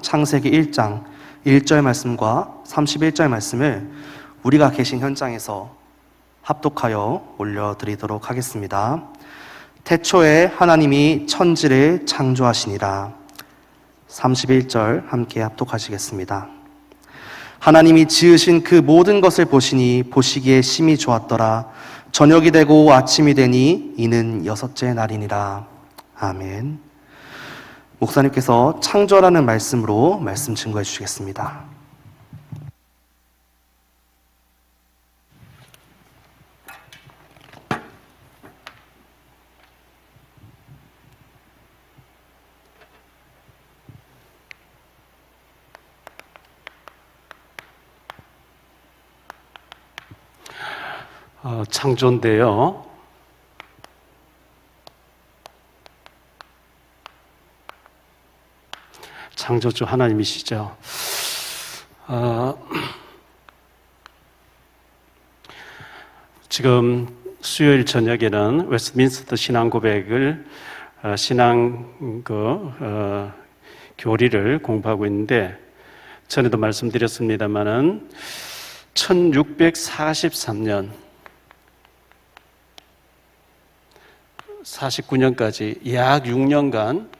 창세기 1장 1절 말씀과 31절 말씀을 우리가 계신 현장에서 합독하여 올려드리도록 하겠습니다. 태초에 하나님이 천지를 창조하시니라. 31절 함께 합독하시겠습니다. 하나님이 지으신 그 모든 것을 보시니 보시기에 심히 좋았더라. 저녁이 되고 아침이 되니 이는 여섯째 날이니라. 아멘. 목사님께서 창조라는 말씀으로 말씀 증거해 주시겠습니다. 창조인데요. 창조주 하나님이시죠. 지금 수요일 저녁에는 웨스트민스터 신앙 고백을 교리를 공부하고 있는데, 전에도 말씀드렸습니다마는 1643년 49년까지 약 6년간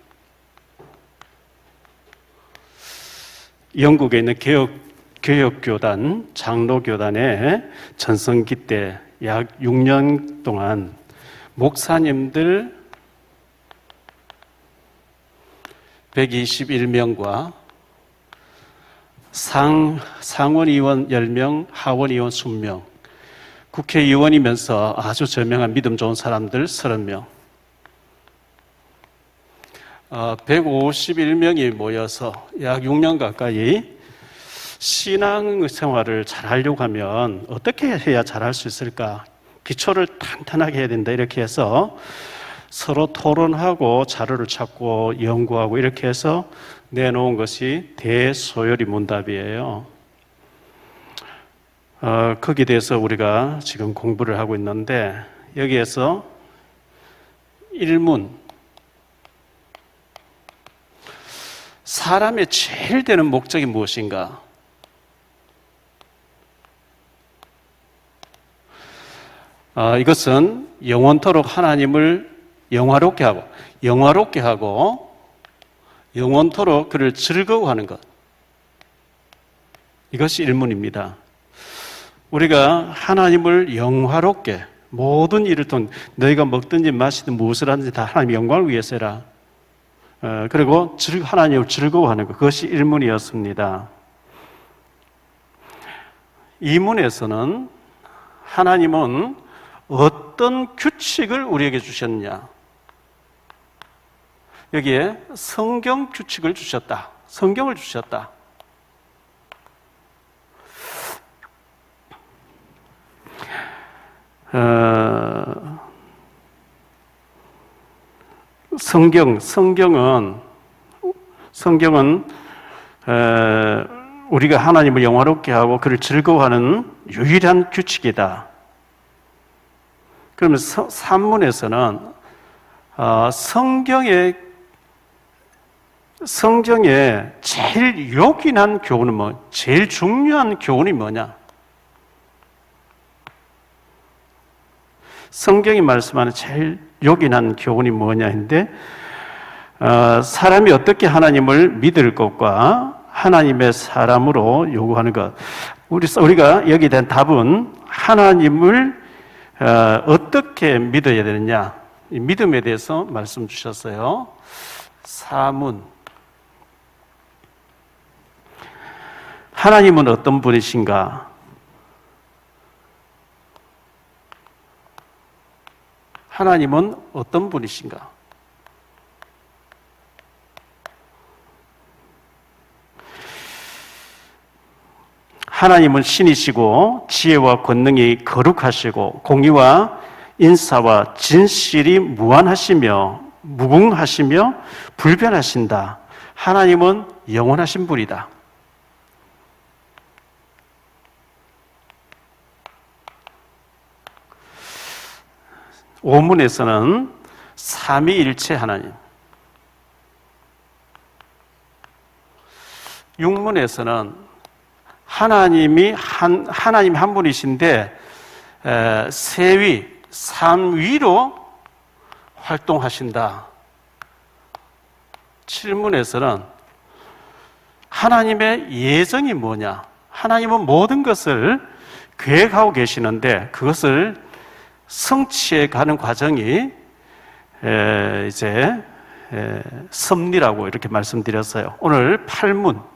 영국에 있는 개혁교단, 장로교단의 전성기 때 약 6년 동안 목사님들 121명과 상원의원 10명, 하원의원 20명, 국회의원이면서 아주 저명한 믿음 좋은 사람들 30명, 151명이 모여서 약 6년 가까이 신앙생활을 잘 하려고 하면 어떻게 해야 잘할 수 있을까? 기초를 탄탄하게 해야 된다. 이렇게 해서 서로 토론하고 자료를 찾고 연구하고 이렇게 해서 내놓은 것이 대소요리 문답이에요. 거기에 대해서 우리가 지금 공부를 하고 있는데, 여기에서 1문, 사람의 제일 되는 목적이 무엇인가? 이것은 영원토록 하나님을 영화롭게 하고 영원토록 그를 즐거워하는 것. 이것이 1문입니다. 우리가 하나님을 영화롭게, 모든 일을 통해 너희가 먹든지 마시든 무엇을 하든지 다 하나님 영광을 위해서 해라. 그리고 하나님을 즐거워하는 것, 그것이 1문이었습니다. 2문에서는 하나님은 어떤 규칙을 우리에게 주셨느냐, 여기에 성경 규칙을 주셨다. 성경을 주셨다. 성경은 우리가 하나님을 영화롭게 하고 그를 즐거워하는 유일한 규칙이다. 그러면 산문에서는 성경에 제일 요긴한 교훈은 제일 중요한 교훈이 뭐냐? 성경이 말씀하는 제일 요긴한 교훈이 뭐냐 했는데, 사람이 어떻게 하나님을 믿을 것과 하나님의 사람으로 요구하는 것. 우리가 여기에 대한 답은 하나님을 어떻게 믿어야 되느냐, 이 믿음에 대해서 말씀 주셨어요. 사문, 하나님은 어떤 분이신가? 하나님은 어떤 분이신가? 하나님은 신이시고 지혜와 권능이 거룩하시고 공의와 인사와 진실이 무한하시며 무궁하시며 불변하신다. 하나님은 영원하신 분이다. 오문에서는 삼위일체 하나님, 육문에서는 하나님 한 분이신데 세위, 삼위로 활동하신다. 7문에서는 하나님의 예정이 뭐냐? 하나님은 모든 것을 계획하고 계시는데 그것을 성취해 가는 과정이 이제 섭리라고 이렇게 말씀드렸어요. 오늘 8문.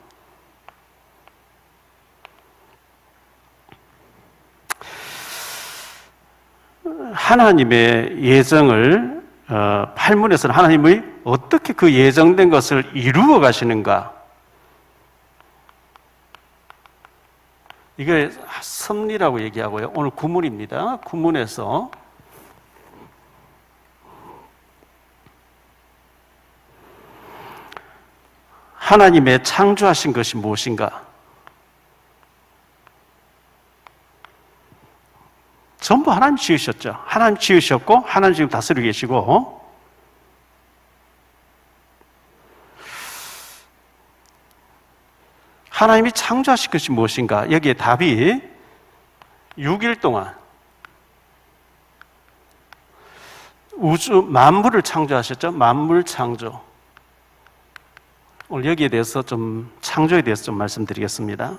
하나님의 예정을 8문에서는 하나님이 어떻게 그 예정된 것을 이루어 가시는가? 이게 섭리라고 얘기하고요. 오늘 9문입니다. 9문에서 하나님의 창조하신 것이 무엇인가? 전부 하나님 지으셨죠. 하나님 지으셨고 하나님 지금 다스리고 계시고 하나님이 창조하신 것이 무엇인가? 여기에 답이 6일 동안 우주 만물을 창조하셨죠. 만물 창조. 오늘 여기에 대해서 좀 창조에 대해서 좀 말씀드리겠습니다.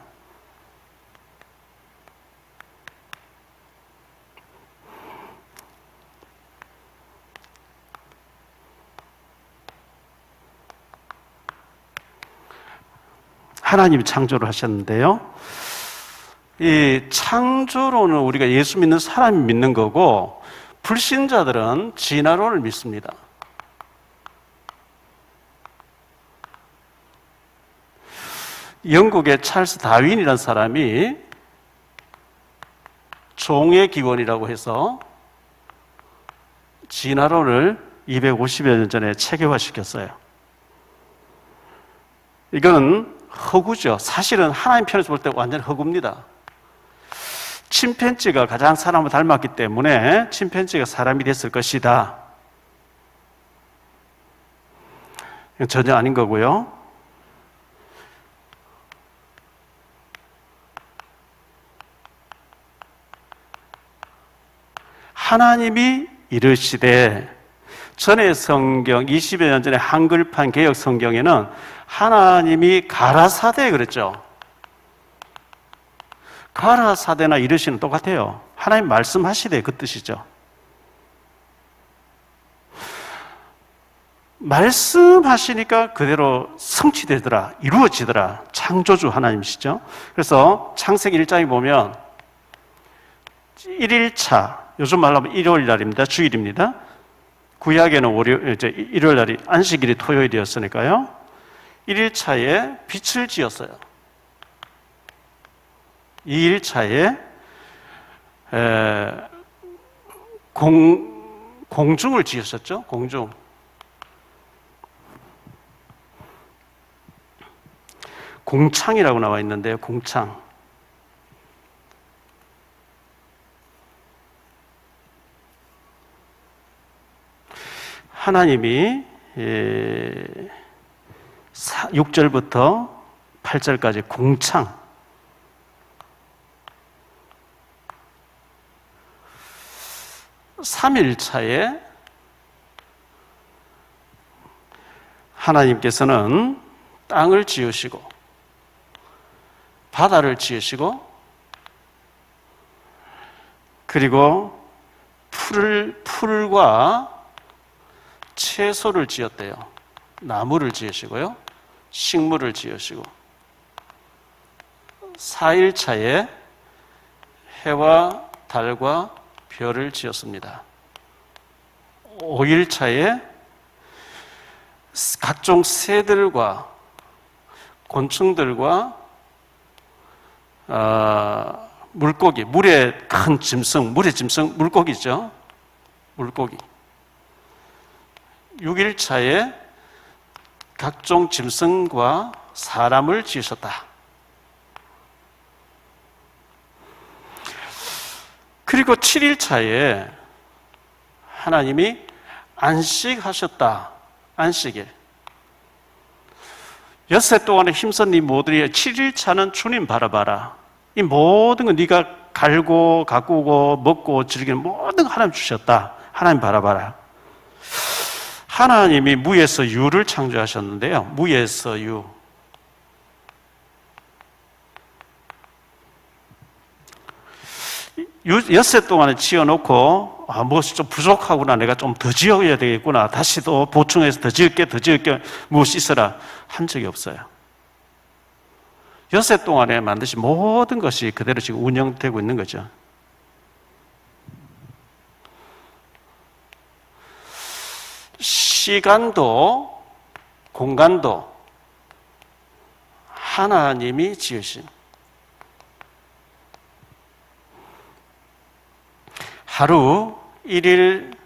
하나님이 창조를 하셨는데요. 이 창조론은 우리가 예수 믿는 사람이 믿는 거고 불신자들은 진화론을 믿습니다. 영국의 찰스 다윈이라는 사람이 종의 기원이라고 해서 진화론을 250여 년 전에 체계화시켰어요. 이거는 허구죠. 사실은 하나님 편에서 볼 때 완전 허구입니다. 침팬지가 가장 사람을 닮았기 때문에 침팬지가 사람이 됐을 것이다. 전혀 아닌 거고요. 하나님이 이르시되 전의 성경 20여 년 전에 한글판 개역 성경에는 하나님이 가라사대 그랬죠. 가라사대나 이르시는 똑같아요. 하나님 말씀하시되 그 뜻이죠. 말씀하시니까 그대로 성취되더라, 이루어지더라. 창조주 하나님이시죠. 그래서 창세기 1장에 보면 1일차, 요즘 말로 하면 일요일 날입니다. 주일입니다. 구약에는 일요일 날이 안식일이 토요일이었으니까요. 1일차에 빛을 지었어요. 2일차에 공중을 지으셨죠. 공중. 공창이라고 나와 있는데요. 공창. 하나님이 6절부터 8절까지 공창, 3일차에 하나님께서는 땅을 지으시고 바다를 지으시고 그리고 풀과 채소를 지었대요. 나무를 지으시고요. 식물을 지으시고 4일차에 해와 달과 별을 지었습니다. 5일차에 각종 새들과 곤충들과 물고기, 물의 큰 짐승, 물의 짐승, 물고기죠. 물고기. 6일차에 각종 짐승과 사람을 지으셨다. 그리고 7일차에 하나님이 안식하셨다. 안식일. 엿새 동안에 힘쓴 네 모든 7일차는 주님 바라봐라. 이 모든 거 네가 갈고 가꾸고 먹고 즐기는 모든 거 하나님 주셨다. 하나님 바라봐라. 하나님이 무에서 유를 창조하셨는데요. 무에서 유. 엿새 동안에 지어놓고 무엇이 좀 부족하구나, 내가 좀 더 지어야 되겠구나, 다시 또 보충해서 더 지을게 무엇이 있어라 한 적이 없어요. 엿새 동안에 만드신 모든 것이 그대로 지금 운영되고 있는 거죠. 시간도 공간도 하나님이 지으신, 하루 1일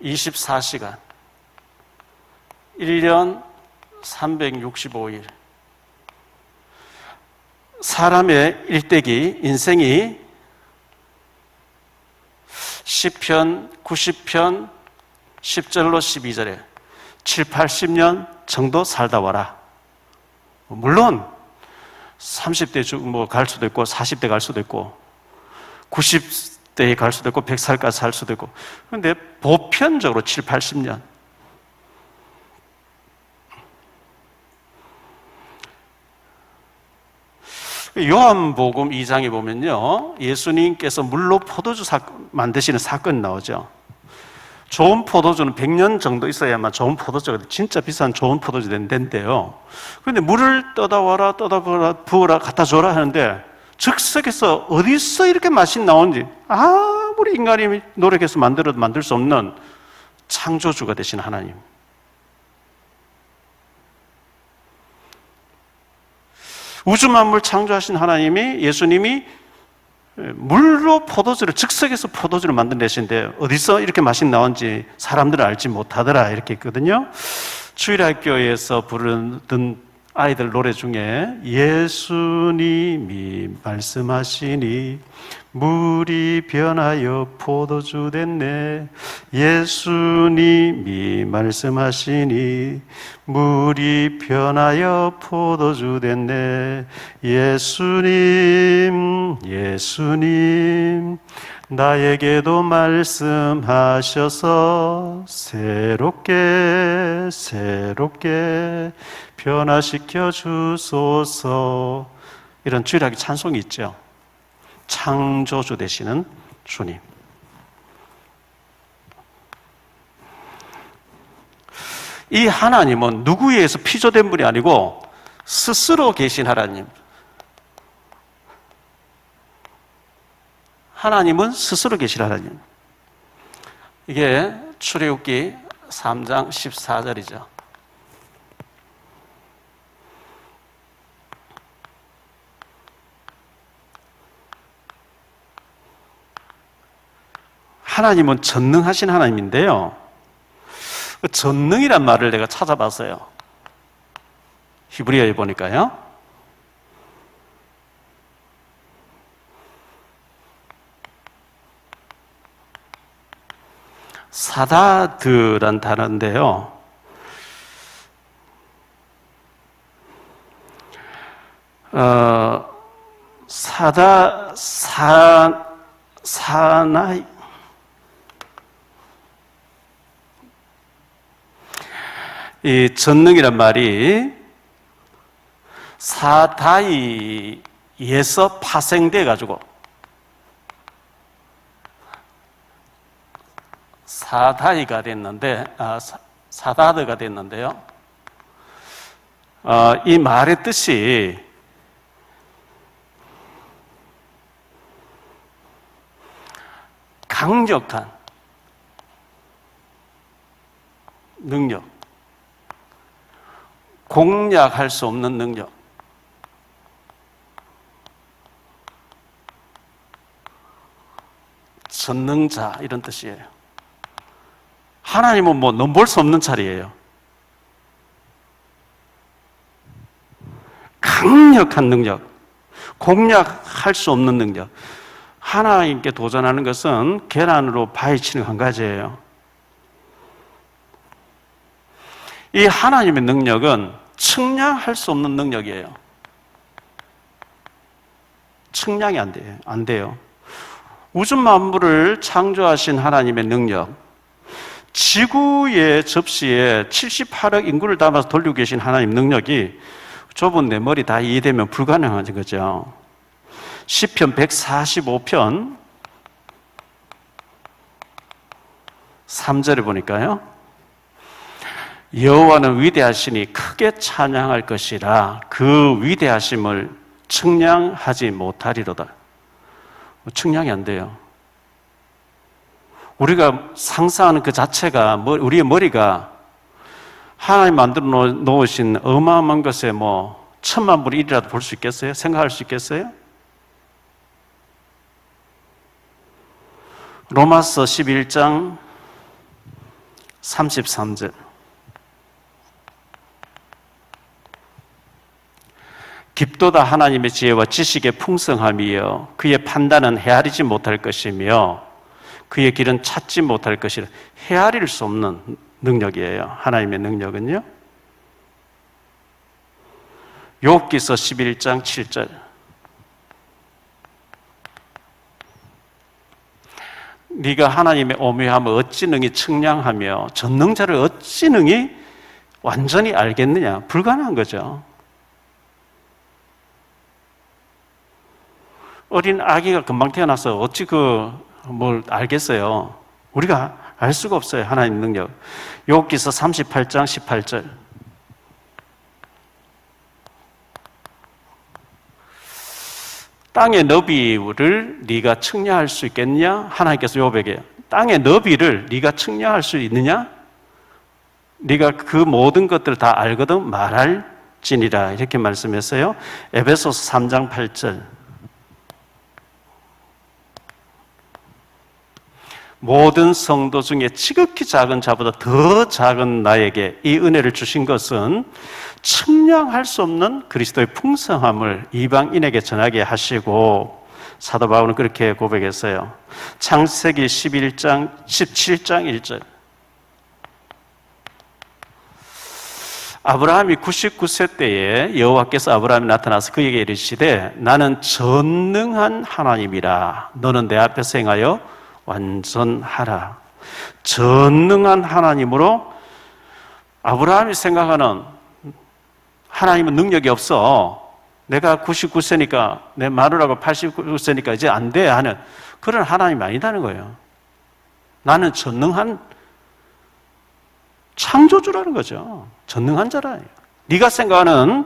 24시간, 1년 365일. 사람의 일대기, 인생이 10편, 90편, 10절로 12절에 7, 80년 정도 살다 와라. 물론 30대 갈 수도 있고 40대 갈 수도 있고 90대에 갈 수도 있고 100살까지 살 수도 있고, 그런데 보편적으로 7, 80년. 요한복음 2장에 보면요, 예수님께서 물로 포도주 만드시는 사건이 나오죠. 좋은 포도주는 100년 정도 있어야만 좋은 포도주가 진짜 비싼 좋은 포도주 된대요. 그런데 물을 떠다 와라, 부어라, 갖다 줘라 하는데 즉석에서 어디서 이렇게 맛이 나오는지 아무리 인간이 노력해서 만들어도 만들 수 없는 창조주가 되신 하나님. 우주 만물 창조하신 하나님이, 예수님이 물로 포도주를, 즉석에서 포도주를 만들어내신데 어디서 이렇게 맛이 나온지 사람들은 알지 못하더라, 이렇게 있거든요. 주일학교에서 부르던 아이들 노래 중에 예수님이 말씀하시니 물이 변하여 포도주 됐네, 예수님이 말씀하시니 물이 변하여 포도주 됐네, 예수님 나에게도 말씀하셔서 새롭게 변화시켜 주소서. 이런 주일학교 찬송이 있죠. 창조주 되시는 주님. 이 하나님은 누구에 의해서 피조된 분이 아니고 스스로 계신 하나님. 하나님은 스스로 계신 하나님. 이게 출애굽기 3장 14절이죠. 하나님은 전능하신 하나님인데요, 그 전능이란 말을 내가 찾아봤어요. 히브리어에 보니까요, 사다드란 단어인데요, 사나이, 이 전능이란 말이 사다이에서 파생돼 가지고 사다이가 됐는데, 사다드가 됐는데요, 이 말의 뜻이 강력한 능력, 공략할 수 없는 능력, 전능자, 이런 뜻이에요. 하나님은 뭐 넘볼 수 없는 자리예요. 강력한 능력, 공략할 수 없는 능력. 하나님께 도전하는 것은 계란으로 파헤치는 한 가지예요. 이 하나님의 능력은 측량할 수 없는 능력이에요. 측량이 안 돼요. 안 돼요. 우주 만물을 창조하신 하나님의 능력, 지구의 접시에 78억 인구를 담아서 돌리고 계신 하나님 능력이 좁은 내 머리 다 이해되면 불가능한 거죠. 시편 145편 3절에 보니까요. 여호와는 위대하시니 크게 찬양할 것이라 그 위대하심을 측량하지 못하리로다. 측량이 안 돼요. 우리가 상상하는 그 자체가 우리의 머리가 하나님 만들어 놓으신 어마어마한 것에 1000만분의 1이라도 볼 수 있겠어요? 생각할 수 있겠어요? 로마서 11장 33절. 깊도다 하나님의 지혜와 지식의 풍성함이여 그의 판단은 헤아리지 못할 것이며 그의 길은 찾지 못할 것이라. 헤아릴 수 없는 능력이에요. 하나님의 능력은요. 욥기서 11장 7절. 네가 하나님의 오묘함을 어찌 능히 측량하며 전능자를 어찌 능히 완전히 알겠느냐. 불가능한 거죠. 어린 아기가 금방 태어나서 어찌 뭘 알겠어요. 우리가 알 수가 없어요. 하나님 능력. 욥기서 38장 18절. 땅의 너비를 네가 측량할 수 있겠냐? 하나님께서 욥에게 땅의 너비를 네가 측량할 수 있느냐? 네가 그 모든 것들을 다 알거든 말할지니라. 이렇게 말씀했어요. 에베소서 3장 8절. 모든 성도 중에 지극히 작은 자보다 더 작은 나에게 이 은혜를 주신 것은 측량할 수 없는 그리스도의 풍성함을 이방인에게 전하게 하시고, 사도 바울은 그렇게 고백했어요. 창세기 17장 1절. 아브라함이 99세 때에 여호와께서 아브라함에 나타나서 그에게 이르시되 나는 전능한 하나님이라 너는 내 앞에서 행하여 완전하라. 전능한 하나님으로 아브라함이 생각하는 하나님은 능력이 없어. 내가 99세니까 내 마누라가 89세니까 이제 안 돼 하는 그런 하나님이 아니다는 거예요. 나는 전능한 창조주라는 거죠. 전능한 자라. 네가 생각하는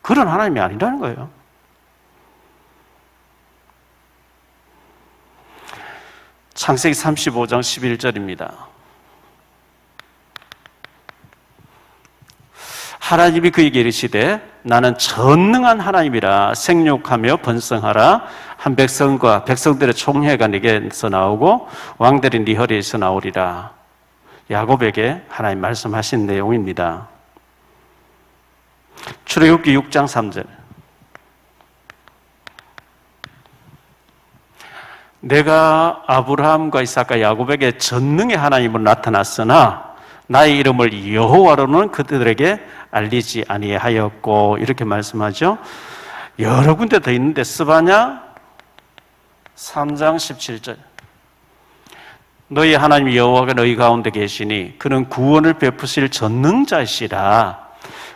그런 하나님이 아니라는 거예요. 창세기 35장 11절입니다. 하나님이 그에게 이르시되 나는 전능한 하나님이라 생육하며 번성하라. 한 백성과 백성들의 총회가 네게서 나오고 왕들이 네 허리에서 나오리라. 야곱에게 하나님 말씀하신 내용입니다. 출애굽기 6장 3절. 내가 아브라함과 이삭과 야곱에게 전능의 하나님으로 나타났으나 나의 이름을 여호와로는 그들에게 알리지 아니하였고, 이렇게 말씀하죠. 여러 군데 더 있는데 스바냐 3장 17절. 너희 하나님 여호와가 너희 가운데 계시니 그는 구원을 베푸실 전능자시라.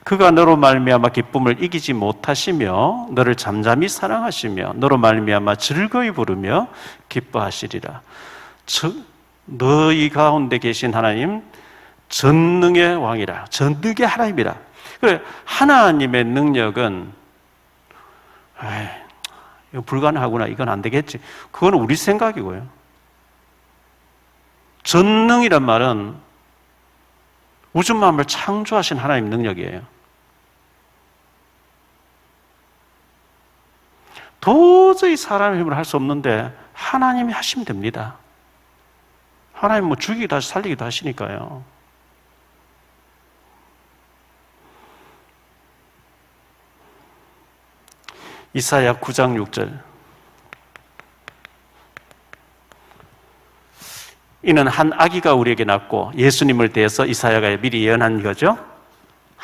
그가 너로 말미암아 기쁨을 이기지 못하시며 너를 잠잠히 사랑하시며 너로 말미암아 즐거이 부르며 기뻐하시리라. 너희 가운데 계신 하나님 전능의 왕이라. 전능의 하나님이라. 그래, 하나님의 능력은 이거 불가능하구나, 이건 안 되겠지, 그건 우리 생각이고요. 전능이란 말은 우주 만물을 창조하신 하나님 능력이에요. 도저히 사람의 힘으로 할 수 없는데 하나님이 하시면 됩니다. 하나님 죽이기도 하시고 살리기도 하시니까요. 이사야 9장 6절. 이는 한 아기가 우리에게 낳고 예수님을 대해서 이사야가 미리 예언한 거죠.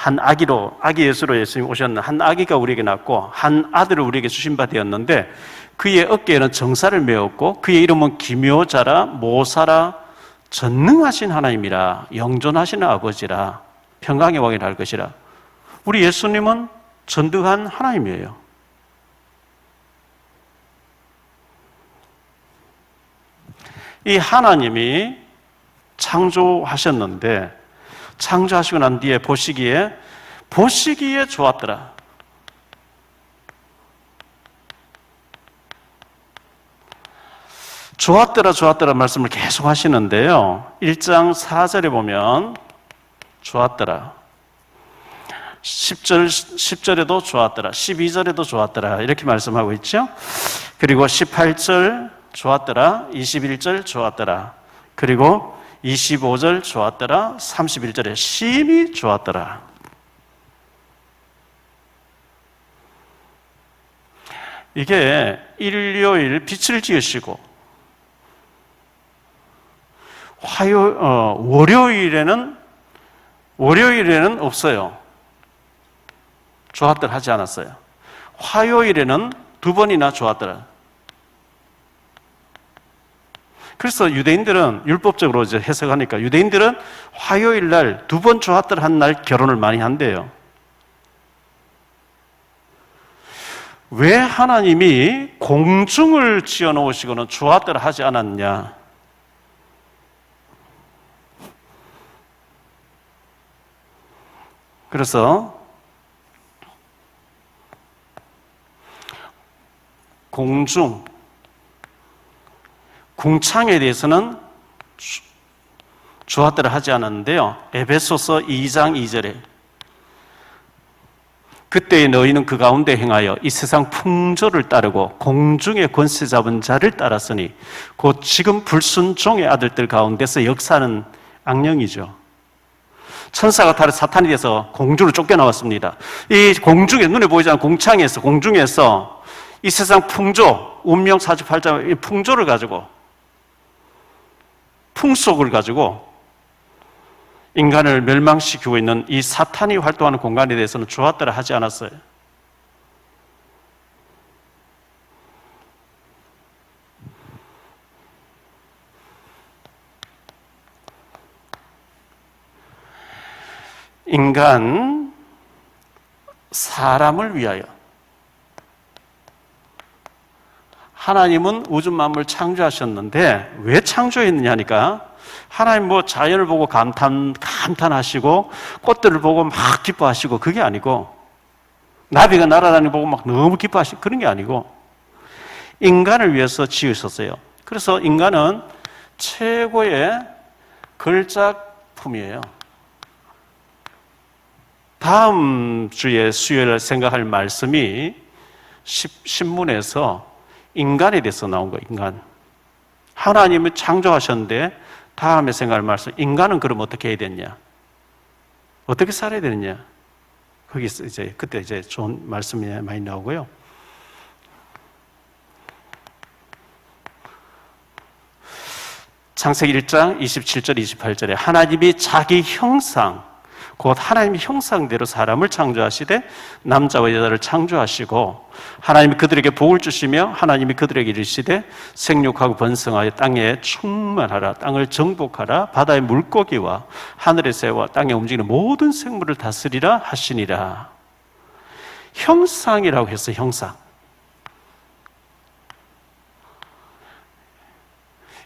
한 아기로, 아기 예수로 예수님 오셨는 한 아기가 우리에게 낳고 한 아들을 우리에게 주신 바 되었는데 그의 어깨에는 정사를 메었고 그의 이름은 기묘자라 모사라 전능하신 하나님이라 영존하시는 아버지라 평강의 왕이라 할 것이라. 우리 예수님은 전능한 하나님이에요. 이 하나님이 창조하셨는데 창조하시고 난 뒤에 보시기에 좋았더라. 좋았더라 말씀을 계속 하시는데요. 1장 4절에 보면 좋았더라. 10절에도 좋았더라. 12절에도 좋았더라. 이렇게 말씀하고 있죠. 그리고 18절 좋았더라. 21절 좋았더라. 그리고 25절 좋았더라. 31절에 심히 좋았더라. 이게 일요일 빛을 지으시고 월요일에는 없어요. 좋았더라 하지 않았어요. 화요일에는 2번이나 좋았더라. 그래서 유대인들은 율법적으로 이제 해석하니까 유대인들은 화요일 날 2번 좋았더라 한 날 결혼을 많이 한대요. 왜 하나님이 공중을 지어 놓으시고는 좋았더라 하지 않았냐? 그래서 궁창에 대해서는 좋았더라 하지 않았는데요. 에베소서 2장 2절에 그때에 너희는 그 가운데 행하여 이 세상 풍조를 따르고 공중의 권세 잡은 자를 따랐으니 곧 지금 불순종의 아들들 가운데서 역사하는 악령이죠. 천사가 다른 사탄이 돼서 공주로 쫓겨나왔습니다. 이 공중에 눈에 보이지 않는 공중에서 이 세상 풍조, 운명 48장 이 풍조를 가지고 풍속을 가지고 인간을 멸망시키고 있는 이 사탄이 활동하는 공간에 대해서는 좋았더라 하지 않았어요. 인간, 사람을 위하여 하나님은 우주 만물을 창조하셨는데 왜 창조했느냐 하니까 하나님 자연을 보고 감탄하시고 꽃들을 보고 막 기뻐하시고 그게 아니고 나비가 날아다니는 거 보고 막 너무 기뻐하시고 그런 게 아니고 인간을 위해서 지으셨어요. 그래서 인간은 최고의 걸작품이에요. 다음 주에 수요일에 생각할 말씀이 신문에서 인간에 대해서 나온 거예요. 인간. 하나님을 창조하셨는데 다음에 생각할 말씀, 인간은 그럼 어떻게 해야 되냐? 어떻게 살아야 되느냐? 거기서 그때 좋은 말씀이 많이 나오고요. 창세기 1장 27절 28절에 하나님이 자기 형상, 곧 하나님의 형상대로 사람을 창조하시되 남자와 여자를 창조하시고 하나님이 그들에게 복을 주시며 하나님이 그들에게 이르시되 생육하고 번성하여 땅에 충만하라 땅을 정복하라 바다의 물고기와 하늘의 새와 땅에 움직이는 모든 생물을 다스리라 하시니라. 형상이라고 해서 형상.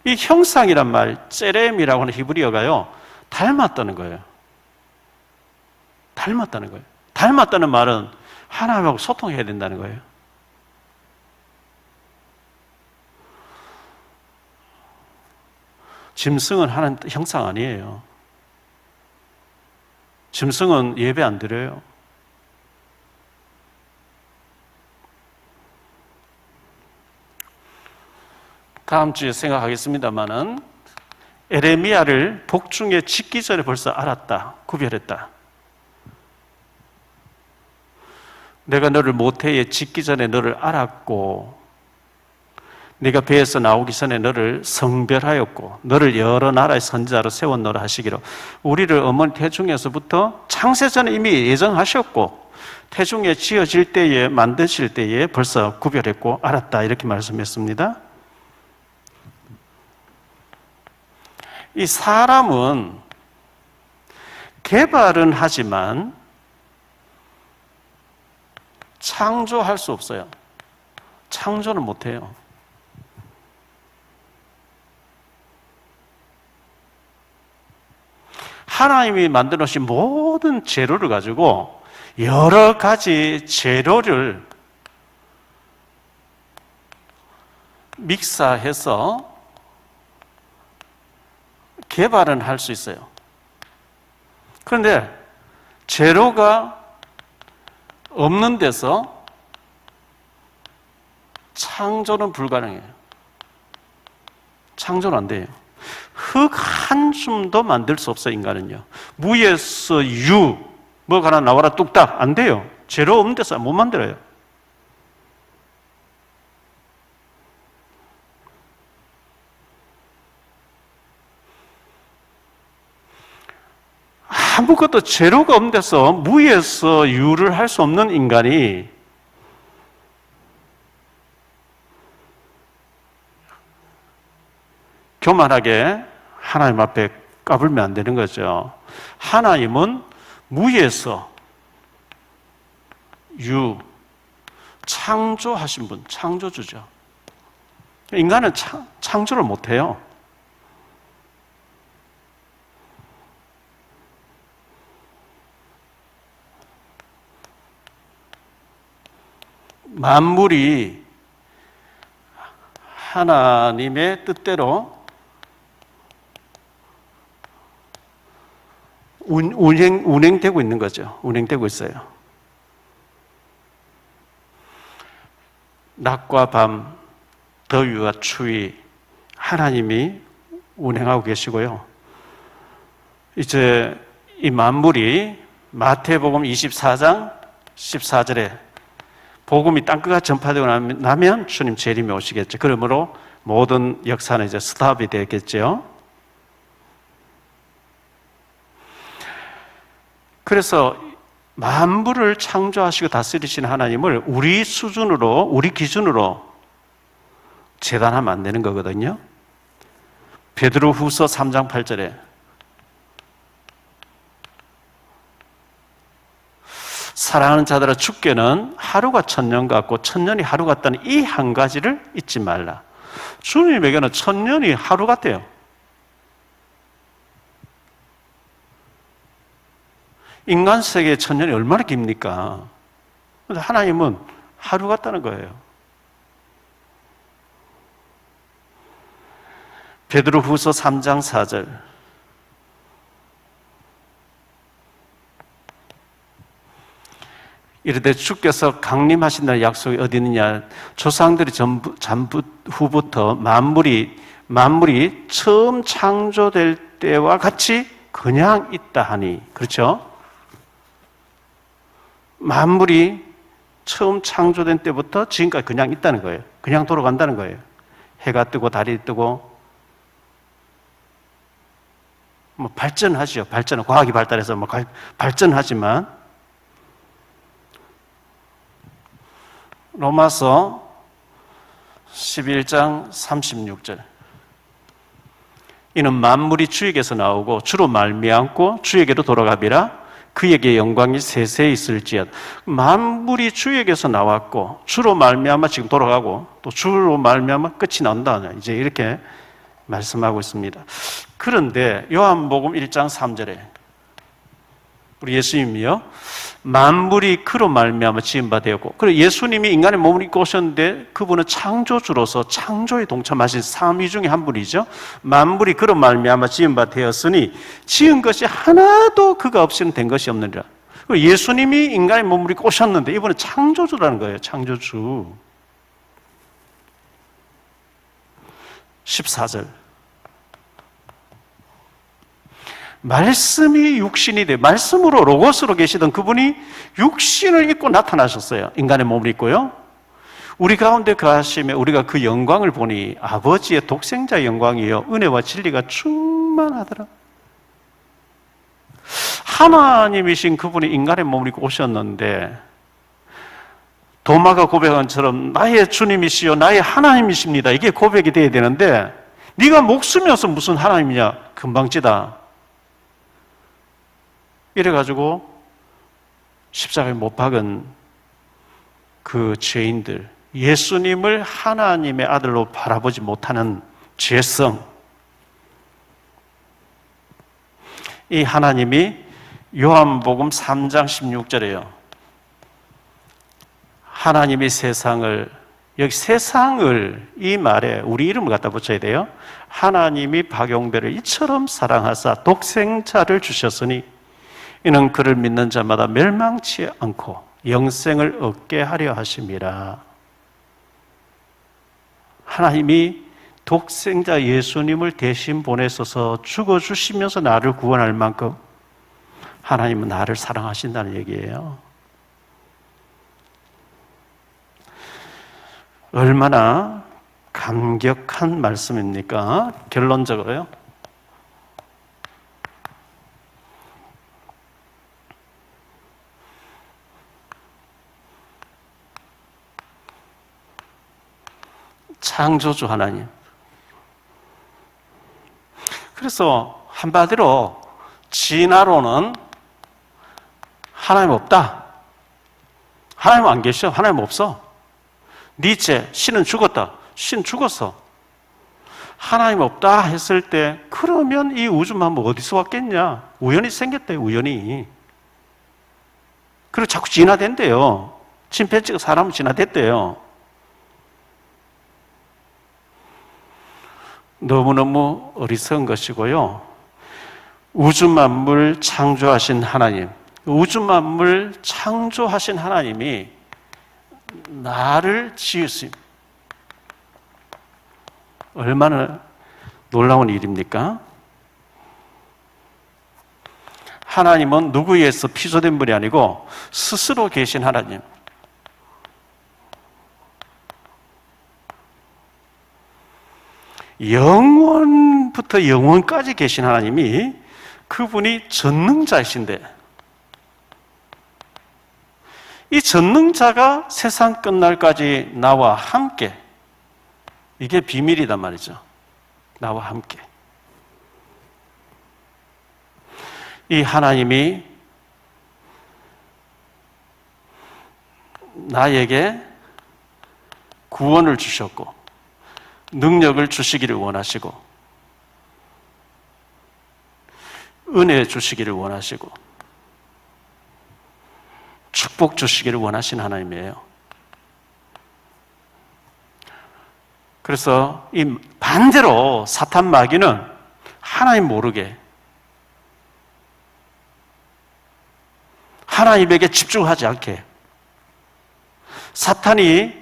이 형상이란 말 ጼ렘이라고 하는 히브리어가요 닮았다는 거예요. 닮았다는 거예요. 닮았다는 말은 하나님하고 소통해야 된다는 거예요. 짐승은 하나님 형상 아니에요. 짐승은 예배 안 드려요. 다음 주에 생각하겠습니다마는 에레미야를 복중에 짓기 전에 벌써 알았다. 구별했다. 내가 너를 모태에 짓기 전에 너를 알았고 네가 배에서 나오기 전에 너를 성별하였고 너를 여러 나라의 선지자로 세웠노라 하시기로. 우리를 어머니 태중에서부터 창세 전에 이미 예정하셨고 태중에 지어질 때에 만드실 때에 벌써 구별했고 알았다 이렇게 말씀했습니다. 이 사람은 개발은 하지만 창조할 수 없어요. 창조는 못해요. 하나님이 만들어 놓으신 모든 재료를 가지고 여러 가지 재료를 믹사해서 개발은 할 수 있어요. 그런데 재료가 없는 데서 창조는 불가능해요. 창조는 안 돼요. 흙 한 줌도 만들 수 없어요, 인간은요. 무에서 유, 뭐가 하나 나와라 뚝딱, 안 돼요. 재료 없는 데서 못 만들어요. 아무것도 재료가 없는 데서 무에서 유를 할 수 없는 인간이 교만하게 하나님 앞에 까불면 안 되는 거죠. 하나님은 무에서 유, 창조하신 분, 창조주죠. 인간은 창조를 못해요. 만물이 하나님의 뜻대로 운행되고 있는 거죠. 운행되고 있어요. 낮과 밤, 더위와 추위, 하나님이 운행하고 계시고요. 이제 이 만물이 마태복음 24장 14절에 복음이 땅끝까지 전파되고 나면 주님 재림이 오시겠죠. 그러므로 모든 역사는 이제 스탑이 되겠죠. 그래서 만물을 창조하시고 다스리시는 하나님을 우리 수준으로, 우리 기준으로 재단하면 안 되는 거거든요. 베드로후서 3장 8절에 사랑하는 자들아 주께는 하루가 천년 같고 천년이 하루 같다는 이 한 가지를 잊지 말라. 주님에게는 천년이 하루 같대요. 인간 세계의 천년이 얼마나 깁니까? 그런데 하나님은 하루 같다는 거예요. 베드로후서 3장 4절 이르되 주께서 강림하신다는 약속이 어디 있느냐? 조상들이 후부터 만물이 처음 창조될 때와 같이 그냥 있다 하니, 그렇죠? 만물이 처음 창조된 때부터 지금까지 그냥 있다는 거예요. 그냥 돌아간다는 거예요. 해가 뜨고 달이 뜨고 뭐 발전하죠. 과학이 발달해서 뭐 발전하지만 로마서 11장 36절 이는 만물이 주에게서 나오고 주로 말미암고 주에게로 돌아가리라. 그에게 영광이 세세히 있을지어다. 만물이 주에게서 나왔고 주로 말미암아 지금 돌아가고 또 주로 말미암아 끝이 난다. 이제 이렇게 말씀하고 있습니다. 그런데 요한복음 1장 3절에 우리 예수님이요 만물이 그로 말미암아 지은 바 되었고, 그리고 예수님이 인간의 몸을 입고 오셨는데 그분은 창조주로서 창조에 동참하신 삼위 중에 한 분이죠. 만물이 그로 말미암아 지은 바 되었으니 지은 것이 하나도 그가 없이는 된 것이 없느니라. 예수님이 인간의 몸을 입고 오셨는데 이분은 창조주라는 거예요. 창조주. 14절 말씀이 육신이 돼 말씀으로 로고스로 계시던 그분이 육신을 입고 나타나셨어요. 인간의 몸을 입고요. 우리 가운데 거하시며 우리가 그 영광을 보니 아버지의 독생자 영광이요 은혜와 진리가 충만하더라. 하나님이신 그분이 인간의 몸을 입고 오셨는데 도마가 고백한 것처럼 나의 주님이시요 나의 하나님이십니다. 이게 고백이 돼야 되는데 네가 목숨이어서 무슨 하나님이냐? 금방지다. 이래가지고 십자가에 못 박은 그 죄인들, 예수님을 하나님의 아들로 바라보지 못하는 죄성, 이 하나님이 요한복음 3장 16절에요. 하나님이 세상을, 여기 세상을 이 말에 우리 이름을 갖다 붙여야 돼요. 하나님이 박용배를 이처럼 사랑하사 독생자를 주셨으니 이는 그를 믿는 자마다 멸망치 않고 영생을 얻게 하려 하심이라. 하나님이 독생자 예수님을 대신 보내셔서 죽어주시면서 나를 구원할 만큼 하나님은 나를 사랑하신다는 얘기예요. 얼마나 감격한 말씀입니까? 결론적으로요. 창조주 하나님. 그래서 한마디로 진화론은 하나님 없다. 하나님 안 계셔. 하나님 없어. 니체, 신은 죽었다. 신 죽었어. 하나님 없다 했을 때 그러면 이 우주만물 어디서 왔겠냐? 우연히 생겼대요. 우연히. 그리고 자꾸 진화된대요. 침팬지가 사람은 진화됐대요. 너무너무 어리석은 것이고요. 우주만물 창조하신 하나님, 우주만물 창조하신 하나님이 나를 지으심. 얼마나 놀라운 일입니까? 하나님은 누구에 의해서 피조된 분이 아니고 스스로 계신 하나님. 영원부터 영원까지 계신 하나님이 그분이 전능자이신데 이 전능자가 세상 끝날까지 나와 함께, 이게 비밀이단 말이죠. 나와 함께. 이 하나님이 나에게 구원을 주셨고 능력을 주시기를 원하시고 은혜 주시기를 원하시고 축복 주시기를 원하시는 하나님이에요. 그래서 이 반대로 사탄 마귀는 하나님 모르게 하나님에게 집중하지 않게 사탄이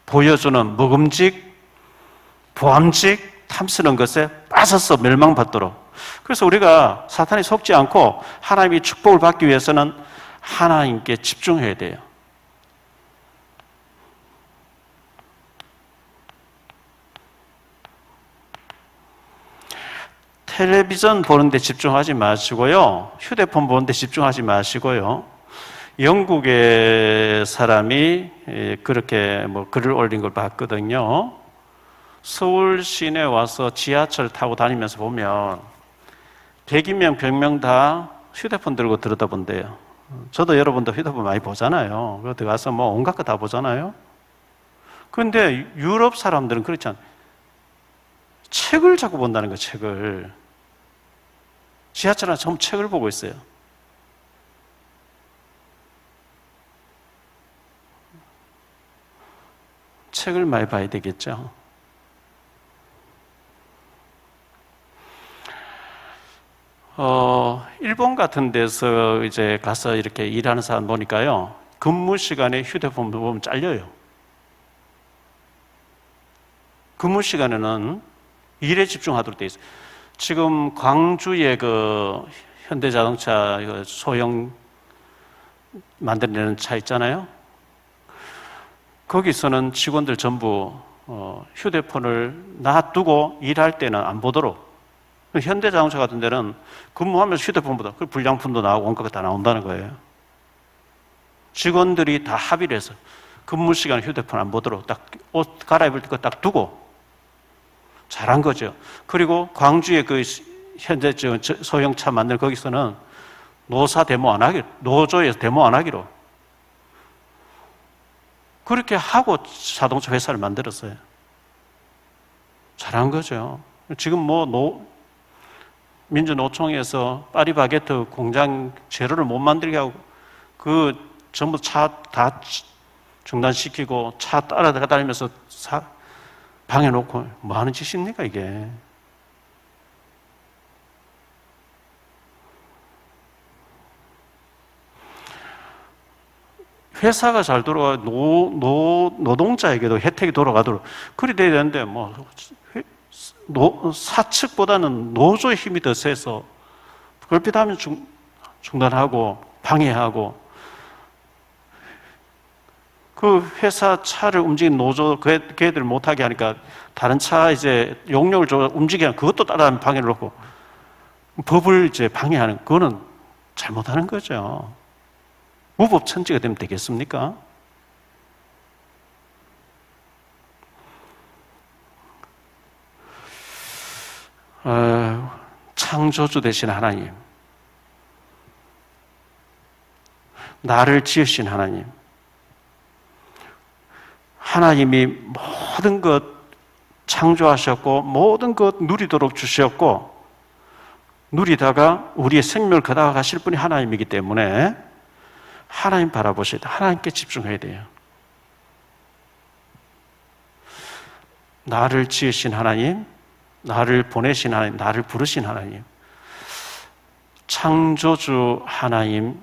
보여주는 먹음직, 보암직, 탐스러운 것에 빠져서 멸망받도록. 그래서 우리가 사탄이 속지 않고 하나님의 축복을 받기 위해서는 하나님께 집중해야 돼요. 텔레비전 보는데 집중하지 마시고요. 휴대폰 보는데 집중하지 마시고요. 영국의 사람이 그렇게 글을 올린 걸 봤거든요. 서울 시내 와서 지하철 타고 다니면서 보면 100명, 100명 다 휴대폰 들고 들여다본대요. 저도 여러분도 휴대폰 많이 보잖아요. 그때 가서 온갖 거 다 보잖아요. 그런데 유럽 사람들은 그렇지 않아요. 책을 자꾸 본다는 거예요, 책을. 지하철 안에 전부 책을 보고 있어요. 책을 많이 봐야 되겠죠. 일본 같은 데서 이제 가서 이렇게 일하는 사람 보니까요, 근무 시간에 휴대폰 보면 잘려요. 근무 시간에는 일에 집중하도록 돼 있어요. 지금 광주에 그 현대자동차 소형 만들어내는 차 있잖아요. 거기서는 직원들 전부 휴대폰을 놔두고 일할 때는 안 보도록, 현대자동차 같은 데는 근무하면서 휴대폰보다 그 불량품도 나오고 온갖 다 나온다는 거예요. 직원들이 다 합의를 해서 근무 시간에 휴대폰 안 보도록 딱 옷 갈아입을 거 딱 두고 잘한 거죠. 그리고 광주의 그 현재 소형차 만드는 거기서는 노사 데모 안 하기로, 노조에서 데모 안 하기로 그렇게 하고 자동차 회사를 만들었어요. 잘한 거죠. 지금 민주노총에서 파리바게트 공장 재료를 못 만들게 하고 그 전부 차 다 중단시키고 차 따라다니면서 방해놓고 뭐 하는 짓입니까 이게. 회사가 잘 돌아가 노동자에게도 혜택이 돌아가도록 그리 돼야 되는데 사측보다는 노조의 힘이 더 세서 걸핏하면 중단하고 방해하고 그 회사 차를 움직이는 노조 걔들 못하게 하니까 다른 차 이제 용역을 움직이게 하는 그것도 따라 방해를 놓고 법을 이제 방해하는 그거는 잘못하는 거죠. 무법천지가 되면 되겠습니까? 창조주 되신 하나님, 나를 지으신 하나님, 하나님이 모든 것 창조하셨고 모든 것 누리도록 주셨고 누리다가 우리의 생명을 거다가 가실 분이 하나님이기 때문에 하나님 바라보셔야 돼요. 하나님께 집중해야 돼요. 나를 지으신 하나님, 나를 보내신 하나님, 나를 부르신 하나님, 창조주 하나님,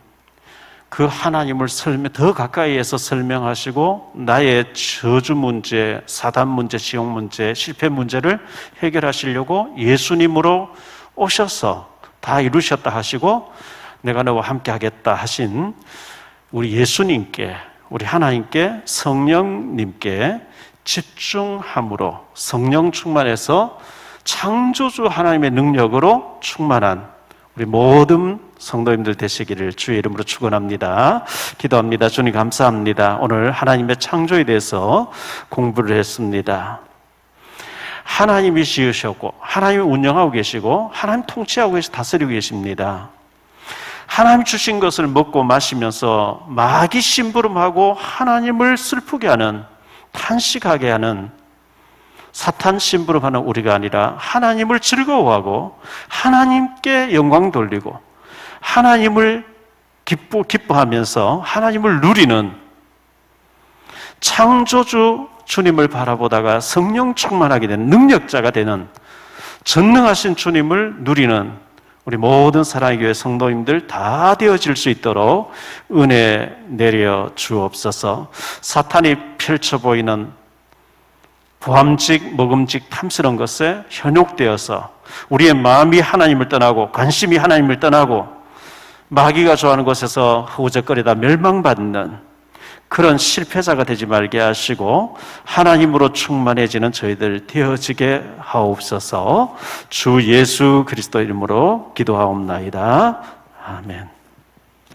그 하나님을 더 가까이에서 설명하시고 나의 저주 문제, 사단 문제, 지옥 문제, 실패 문제를 해결하시려고 예수님으로 오셔서 다 이루셨다 하시고 내가 너와 함께 하겠다 하신 우리 예수님께, 우리 하나님께, 성령님께 집중함으로 성령 충만해서 창조주 하나님의 능력으로 충만한 우리 모든 성도님들 되시기를 주의 이름으로 축원합니다. 기도합니다. 주님 감사합니다. 오늘 하나님의 창조에 대해서 공부를 했습니다. 하나님이 지으셨고 하나님이 운영하고 계시고 하나님 통치하고 계시고 다스리고 계십니다. 하나님 주신 것을 먹고 마시면서 마귀 심부름하고 하나님을 슬프게 하는, 탄식하게 하는 사탄 심부름하는 우리가 아니라 하나님을 즐거워하고 하나님께 영광 돌리고 하나님을 기뻐하면서 하나님을 누리는 창조주 주님을 바라보다가 성령 충만하게 되는 능력자가 되는 전능하신 주님을 누리는 우리 모든 사랑의 교회 성도님들 다 되어질 수 있도록 은혜 내려 주옵소서. 사탄이 펼쳐 보이는 보암직, 먹음직, 탐스러운 것에 현혹되어서 우리의 마음이 하나님을 떠나고 관심이 하나님을 떠나고 마귀가 좋아하는 곳에서 허우적거리다 멸망받는 그런 실패자가 되지 말게 하시고 하나님으로 충만해지는 저희들 되어지게 하옵소서. 주 예수 그리스도 이름으로 기도하옵나이다. 아멘.